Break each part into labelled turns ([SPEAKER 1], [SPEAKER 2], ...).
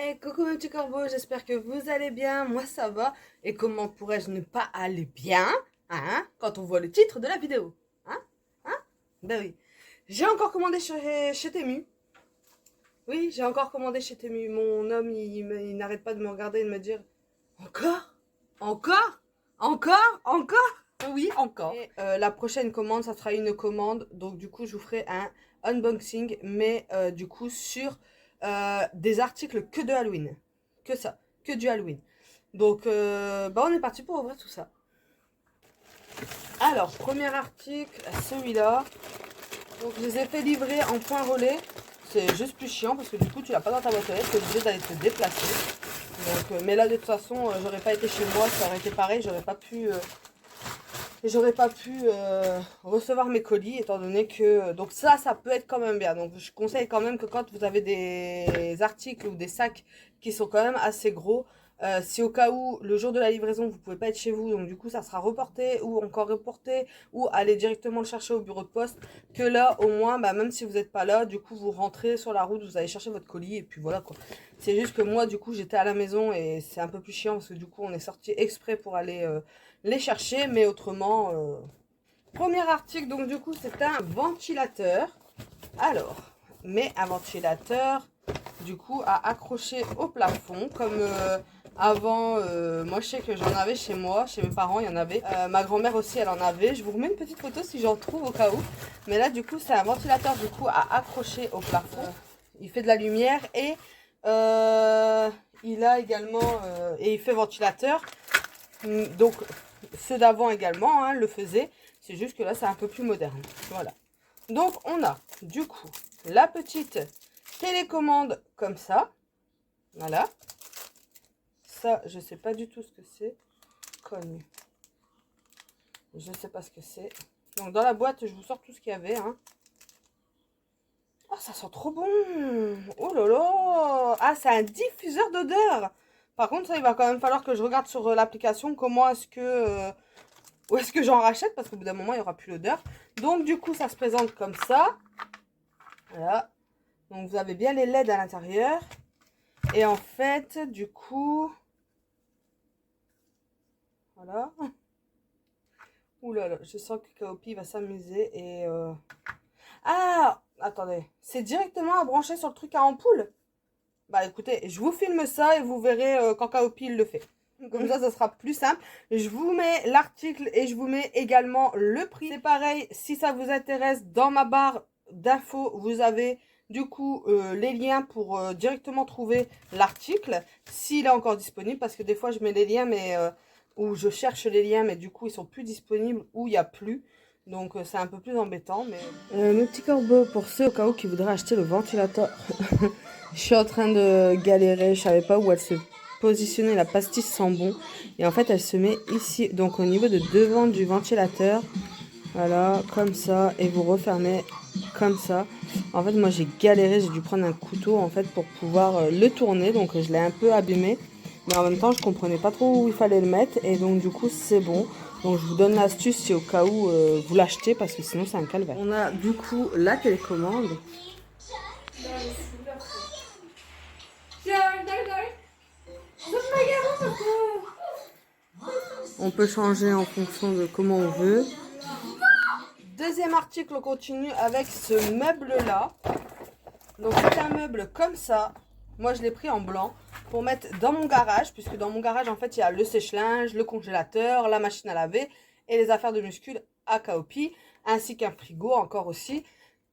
[SPEAKER 1] Hey, coucou mes petits corbeaux, j'espère que vous allez bien, moi ça va. Et comment pourrais-je ne pas aller bien, hein, quand on voit le titre de la vidéo, hein, hein? Ben oui. J'ai encore commandé chez Temu. Oui, j'ai encore commandé chez Temu. Mon homme, il n'arrête pas de me regarder et de me dire, encore? Encore? Encore? Encore? Oui, encore. Et la prochaine commande, ça sera une commande. Donc du coup, je vous ferai un unboxing, mais du coup sur des articles que de Halloween. Que ça, que du Halloween. Donc bah on est parti pour ouvrir tout ça. Alors, premier article, celui-là. Donc je les ai fait livrer en point relais. C'est juste plus chiant parce que du coup tu l'as pas dans ta boîte aux lettres, tu es obligé d'aller te déplacer. Donc, mais là de toute façon, j'aurais pas été chez moi, ça aurait été pareil, j'aurais pas pu recevoir mes colis étant donné que donc ça peut être quand même bien. Donc je conseille quand même que quand vous avez des articles ou des sacs qui sont quand même assez gros, si au cas où le jour de la livraison vous pouvez pas être chez vous, donc du coup ça sera reporté ou encore reporté ou aller directement le chercher au bureau de poste, que là au moins bah, même si vous n'êtes pas là, du coup vous rentrez sur la route, vous allez chercher votre colis et puis voilà quoi. C'est juste que moi du coup j'étais à la maison et c'est un peu plus chiant parce que du coup on est sorti exprès pour aller les chercher, mais autrement premier article, donc du coup c'est un ventilateur. Alors, mais un ventilateur du coup à accrocher au plafond comme avant. Moi je sais que j'en avais chez moi, chez mes parents il y en avait, ma grand-mère aussi elle en avait. Je vous remets une petite photo si j'en trouve au cas où, mais là du coup c'est un ventilateur du coup à accrocher au plafond. Il fait de la lumière et il a également et il fait ventilateur. Donc ceux d'avant également hein, le faisaient, c'est juste que là c'est un peu plus moderne. Voilà. Donc on a du coup la petite télécommande comme ça. Voilà. Ça, je sais pas du tout ce que c'est. Cogne. Je sais pas ce que c'est. Donc dans la boîte, je vous sors tout ce qu'il y avait. Hein. Oh, ça sent trop bon. Oh là là. Ah, c'est un diffuseur d'odeur. Par contre, ça, il va quand même falloir que je regarde sur l'application comment est-ce que... où est-ce que j'en rachète parce qu'au bout d'un moment, il n'y aura plus l'odeur. Donc, du coup, ça se présente comme ça. Voilà. Donc, vous avez bien les LED à l'intérieur. Et en fait, du coup... Voilà. Ouh là là, je sens que Kaopi va s'amuser et... Ah, attendez. C'est directement à brancher sur le truc à ampoule. Bah écoutez, je vous filme ça et vous verrez quand Kaopi il le fait. Comme ça sera plus simple. Je vous mets l'article et je vous mets également le prix. C'est pareil, si ça vous intéresse, dans ma barre d'infos, vous avez du coup les liens pour directement trouver l'article, s'il est encore disponible, parce que des fois je mets les liens, mais où je cherche les liens, mais du coup ils sont plus disponibles ou il n'y a plus. Donc c'est un peu plus embêtant. Mais mes petits corbeaux, pour ceux au cas où qui voudraient acheter le ventilateur, je suis en train de galérer, je savais pas où elle se positionnait, la pastille sent bon. Et en fait elle se met ici, donc au niveau de devant du ventilateur. Voilà, comme ça, et vous refermez comme ça. En fait moi j'ai galéré, j'ai dû prendre un couteau en fait pour pouvoir le tourner, donc je l'ai un peu abîmé. Mais en même temps je comprenais pas trop où il fallait le mettre, et donc du coup c'est bon. Donc je vous donne l'astuce si au cas où vous l'achetez, parce que sinon c'est un calvaire. On a du coup la télécommande. On peut changer en fonction de comment on veut. Deuxième article, on continue avec ce meuble-là. Donc c'est un meuble comme ça. Moi je l'ai pris en blanc pour mettre dans mon garage, puisque dans mon garage en fait il y a le sèche-linge, le congélateur, la machine à laver et les affaires de muscule à Kaopi, ainsi qu'un frigo encore aussi.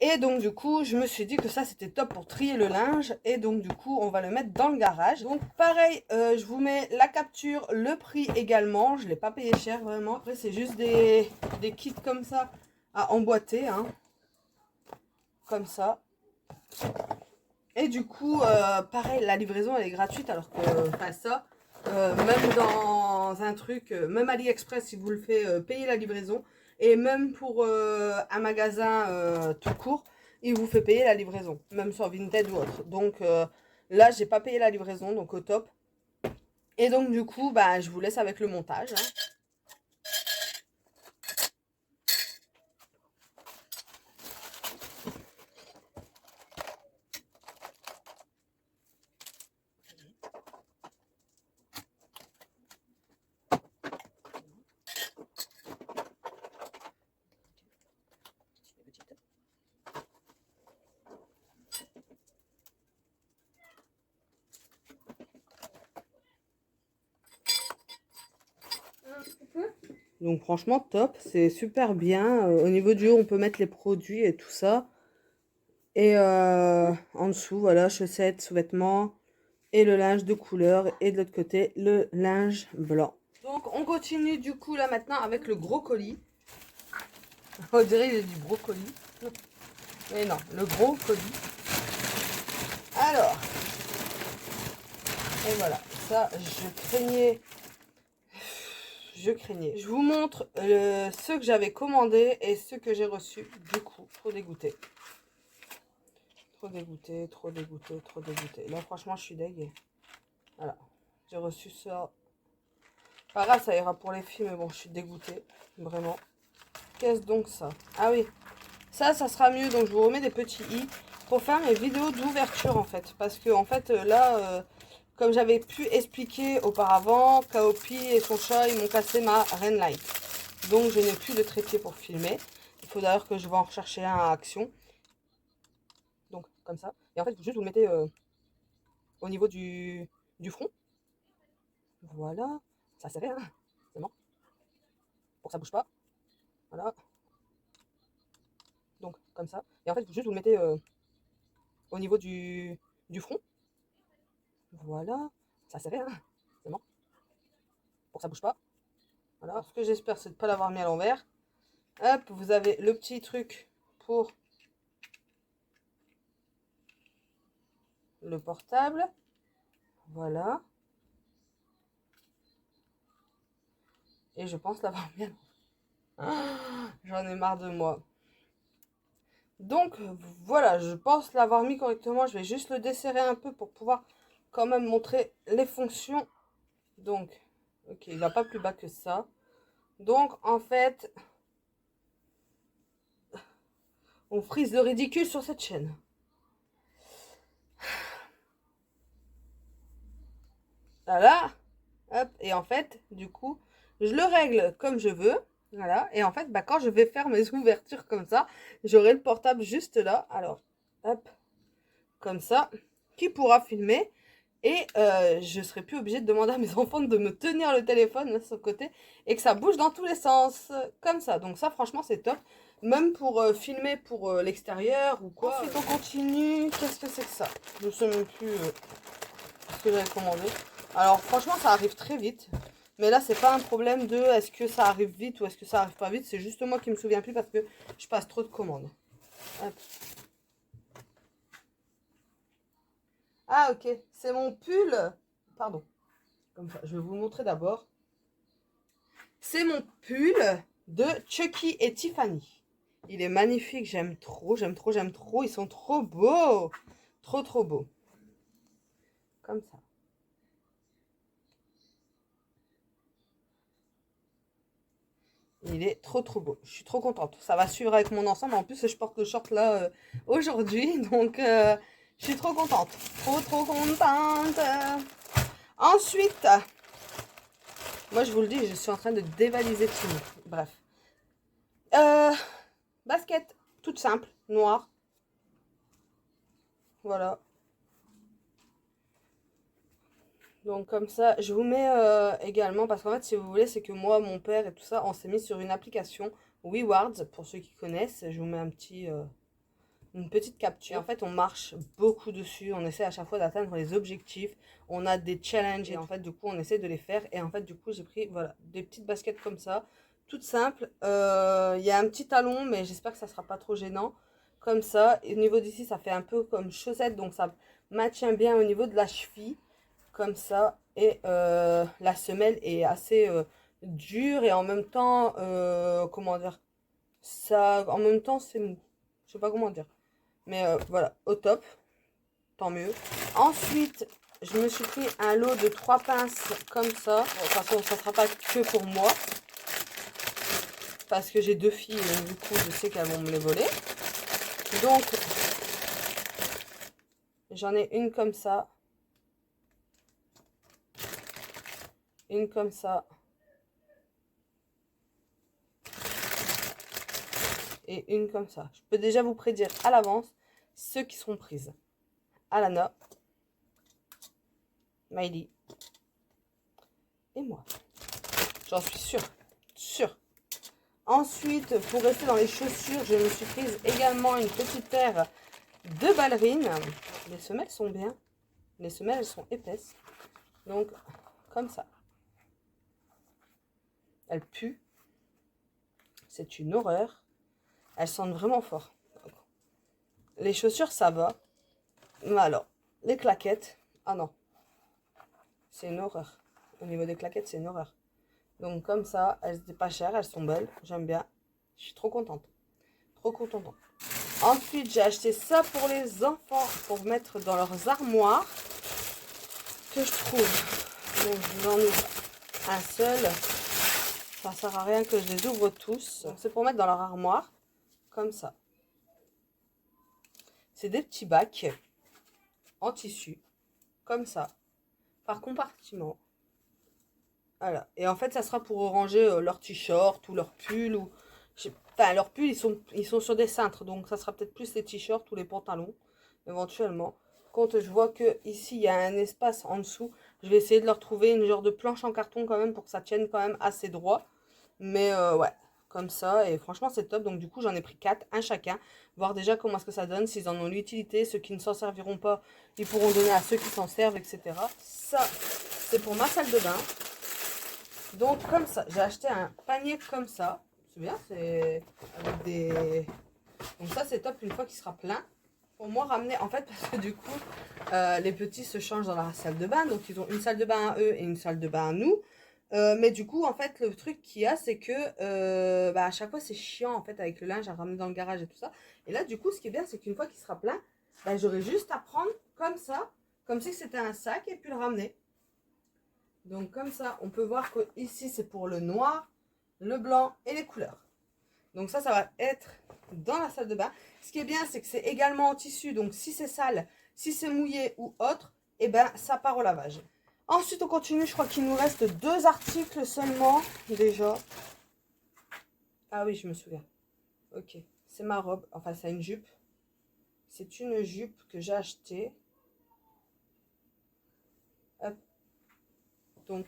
[SPEAKER 1] Et donc du coup je me suis dit que ça c'était top pour trier le linge, et donc du coup on va le mettre dans le garage. Donc pareil, je vous mets la capture, le prix également, je l'ai pas payé cher vraiment. Après c'est juste des kits comme ça à emboîter, hein, comme ça. Et du coup, pareil, la livraison elle est gratuite, alors que enfin, ça, même dans un truc, même AliExpress, si vous le faites payer la livraison, et même pour un magasin tout court, il vous fait payer la livraison, même sur Vinted ou autre. Donc là, j'ai pas payé la livraison, donc au top. Et donc du coup, bah, je vous laisse avec le montage. Hein. Donc franchement top, c'est super bien. Au niveau du haut, on peut mettre les produits et tout ça. Et en dessous, voilà, chaussettes, sous-vêtements et le linge de couleur. Et de l'autre côté, le linge blanc. Donc on continue du coup là maintenant avec le gros colis. On dirait qu'il y a du brocoli. Mais non, le gros colis. Alors, et voilà, ça je craignais. Je vous montre ceux que j'avais commandés et ceux que j'ai reçus. Du coup, trop dégoûté. Trop dégoûté, trop dégoûté, trop dégoûté. Là, franchement, je suis dégueu. Voilà. J'ai reçu ça. Pas grave, ça ira pour les filles, mais bon, je suis dégoûtée. Vraiment. Qu'est-ce donc ça? Ah oui. Ça sera mieux. Donc, je vous remets des petits i pour faire mes vidéos d'ouverture, en fait. Parce que, en fait, là, comme j'avais pu expliquer auparavant, Kaopi et son chat, ils m'ont cassé ma Renlight. Donc, je n'ai plus de trépied pour filmer. Il faut d'ailleurs que je vais en rechercher un à Action. Donc, comme ça. Et en fait, juste vous le mettez au niveau du front. Voilà. Ça servait, hein. C'est bon. Pour que ça bouge pas. Voilà. Donc, comme ça. Et en fait, juste vous le mettez au niveau du front. Voilà. Ça servait, hein. C'est bon. Pour que ça bouge pas. Voilà. Alors, ce que j'espère, c'est de ne pas l'avoir mis à l'envers. Hop, vous avez le petit truc pour le portable. Voilà. Et je pense l'avoir mis à l'envers. J'en ai marre de moi. Donc, voilà, je pense l'avoir mis correctement. Je vais juste le desserrer un peu pour pouvoir quand même montrer les fonctions. Donc, ok, il va pas plus bas que ça. Donc, en fait, on frise le ridicule sur cette chaîne. Voilà. Hop. Et en fait, du coup, je le règle comme je veux. Voilà. Et en fait, bah, quand je vais faire mes ouvertures comme ça, j'aurai le portable juste là. Alors, hop. Comme ça. Qui pourra filmer. Et je serai plus obligée de demander à mes enfants de me tenir le téléphone là, sur le côté. Et que ça bouge dans tous les sens. Comme ça. Donc ça, franchement, c'est top. Même pour filmer pour l'extérieur ou quoi. Ensuite, on continue. Qu'est-ce que c'est que ça? Je ne sais même plus ce que j'avais commandé. Alors, franchement, ça arrive très vite. Mais là, c'est pas un problème de est-ce que ça arrive vite ou est-ce que ça arrive pas vite. C'est juste moi qui me souviens plus parce que je passe trop de commandes. Hop. Ah, ok. C'est mon pull. Pardon. Comme ça, je vais vous le montrer d'abord. C'est mon pull de Chucky et Tiffany. Il est magnifique, j'aime trop, j'aime trop, j'aime trop. Ils sont trop beaux. Trop, trop beaux. Comme ça. Il est trop, trop beau. Je suis trop contente. Ça va suivre avec mon ensemble. En plus, je porte le short là aujourd'hui. Donc, je suis trop contente. Trop, trop contente. Ensuite, moi, je vous le dis, je suis en train de dévaliser tout. Bref. Basket, toute simple, noire. Voilà. Donc comme ça, je vous mets également, parce qu'en fait, si vous voulez, c'est que moi, mon père et tout ça, on s'est mis sur une application WeWards, pour ceux qui connaissent. Je vous mets une petite capture. Et en fait, on marche beaucoup dessus, on essaie à chaque fois d'atteindre les objectifs. On a des challenges et en fait, du coup, on essaie de les faire. Et en fait, du coup, j'ai pris, voilà, des petites baskets comme ça, toutes simples. Il y a un petit talon, mais j'espère que ça sera pas trop gênant. Comme ça, et au niveau d'ici, ça fait un peu comme chaussette, donc ça maintient bien au niveau de la cheville comme ça. Et la semelle est assez dure et en même temps, comment dire, ça, en même temps c'est mou. Je sais pas comment dire. Mais voilà, au top, tant mieux. Ensuite, je me suis pris un lot de 3 pinces comme ça. Bon, de toute façon, ça sera pas que pour moi. Parce que j'ai 2 filles, donc du coup, je sais qu'elles vont me les voler. Donc, j'en ai une comme ça. Une comme ça. Et une comme ça. Je peux déjà vous prédire à l'avance ceux qui seront prises. Alana, Miley et moi. J'en suis sûre. sûr. Ensuite, pour rester dans les chaussures, je me suis prise également une petite paire de ballerines. Les semelles sont bien. Les semelles, elles sont épaisses. Donc, comme ça. Elles puent. C'est une horreur. Elles sentent vraiment fort. Les chaussures, ça va. Mais alors, les claquettes, ah non. C'est une horreur. Au niveau des claquettes, c'est une horreur. Donc comme ça, elles étaient pas chères, elles sont belles. J'aime bien. Je suis trop contente. Trop contente. Ensuite, j'ai acheté ça pour les enfants, pour mettre dans leurs armoires. Que je trouve. Donc j'en ouvre un seul. Ça sert à rien que je les ouvre tous. C'est pour mettre dans leur armoire. Comme ça. C'est des petits bacs en tissu. Comme ça. Par compartiment. Voilà. Et en fait, ça sera pour ranger leurs t-shirts ou leurs pulls. Ou... Enfin, leurs pulls, ils sont sur des cintres. Donc, ça sera peut-être plus les t-shirts ou les pantalons, éventuellement. Quand je vois que ici il y a un espace en dessous, je vais essayer de leur trouver une genre de planche en carton quand même pour que ça tienne quand même assez droit. Mais ouais, comme ça. Et franchement, c'est top. Donc, du coup, j'en ai pris 4, un chacun. Voir déjà comment est-ce que ça donne, s'ils en ont l'utilité. Ceux qui ne s'en serviront pas, ils pourront donner à ceux qui s'en servent, etc. Ça, c'est pour ma salle de bain. Donc comme ça, j'ai acheté un panier comme ça. C'est bien, c'est avec des... Donc ça c'est top une fois qu'il sera plein. Pour moi ramener, en fait, parce que du coup, les petits se changent dans la salle de bain. Donc ils ont une salle de bain à eux et une salle de bain à nous. Mais du coup, en fait, le truc qu'il y a, c'est que à chaque fois c'est chiant en fait avec le linge à ramener dans le garage et tout ça. Et là, du coup, ce qui est bien, c'est qu'une fois qu'il sera plein, j'aurai juste à prendre comme ça, comme si c'était un sac et puis le ramener. Donc comme ça, on peut voir que ici c'est pour le noir, le blanc et les couleurs. Donc ça va être dans la salle de bain. Ce qui est bien, c'est que c'est également en tissu. Donc si c'est sale, si c'est mouillé ou autre, et ça part au lavage. Ensuite, on continue. Je crois qu'il nous reste 2 articles seulement déjà. Ah oui, je me souviens. Ok, c'est ma robe. Enfin, c'est une jupe. C'est une jupe que j'ai achetée. Hop. Donc,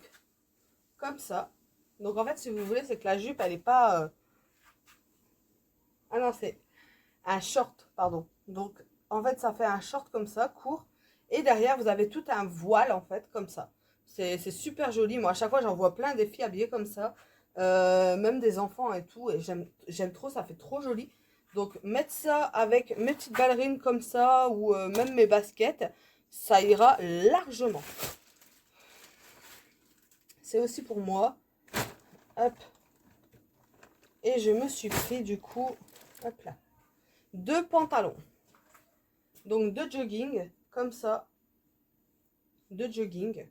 [SPEAKER 1] comme ça. Donc, en fait, si vous voulez, c'est que la jupe, elle n'est pas... Ah non, c'est un short, pardon. Donc, en fait, ça fait un short comme ça, court. Et derrière, vous avez tout un voile, en fait, comme ça. C'est super joli. Moi, à chaque fois, j'en vois plein des filles habillées comme ça. Même des enfants et tout. Et j'aime trop, ça fait trop joli. Donc, mettre ça avec mes petites ballerines comme ça, ou même mes baskets, ça ira largement. C'est aussi pour moi. Hop. Et je me suis pris, du coup, hop là, 2 pantalons. Donc, 2 jogging, comme ça. 2 jogging.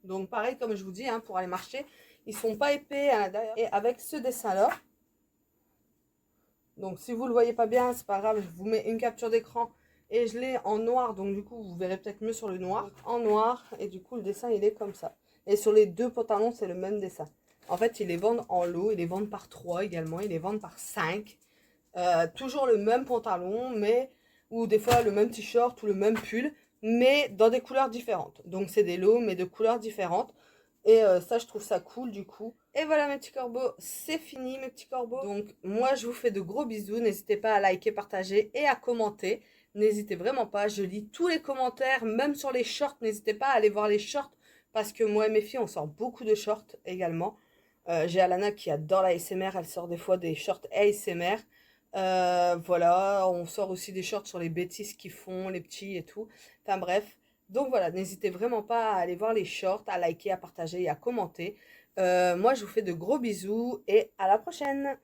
[SPEAKER 1] Donc, pareil, comme je vous dis, hein, pour aller marcher, ils sont pas épais à l'intérieur. Et avec ce dessin-là, donc si vous ne le voyez pas bien, c'est pas grave, je vous mets une capture d'écran et je l'ai en noir. Donc, du coup, vous verrez peut-être mieux sur le noir. En noir, et du coup, le dessin, il est comme ça. Et sur les 2 pantalons, c'est le même dessin. En fait, ils les vendent en lot, ils les vendent par 3 également, ils les vendent par 5. Toujours le même pantalon, mais ou des fois le même t-shirt ou le même pull, mais dans des couleurs différentes. Donc c'est des lots, mais de couleurs différentes. Et ça, je trouve ça cool du coup. Et voilà mes petits corbeaux, c'est fini mes petits corbeaux. Donc moi, je vous fais de gros bisous. N'hésitez pas à liker, partager et à commenter. N'hésitez vraiment pas, je lis tous les commentaires, même sur les shorts. N'hésitez pas à aller voir les shorts, parce que moi et mes filles, on sort beaucoup de shorts également. J'ai Alana qui adore la ASMR, elle sort des fois des shorts ASMR. Voilà, on sort aussi des shorts sur les bêtises qu'ils font, les petits et tout. Enfin bref, donc voilà, n'hésitez vraiment pas à aller voir les shorts, à liker, à partager et à commenter. Moi, je vous fais de gros bisous et à la prochaine!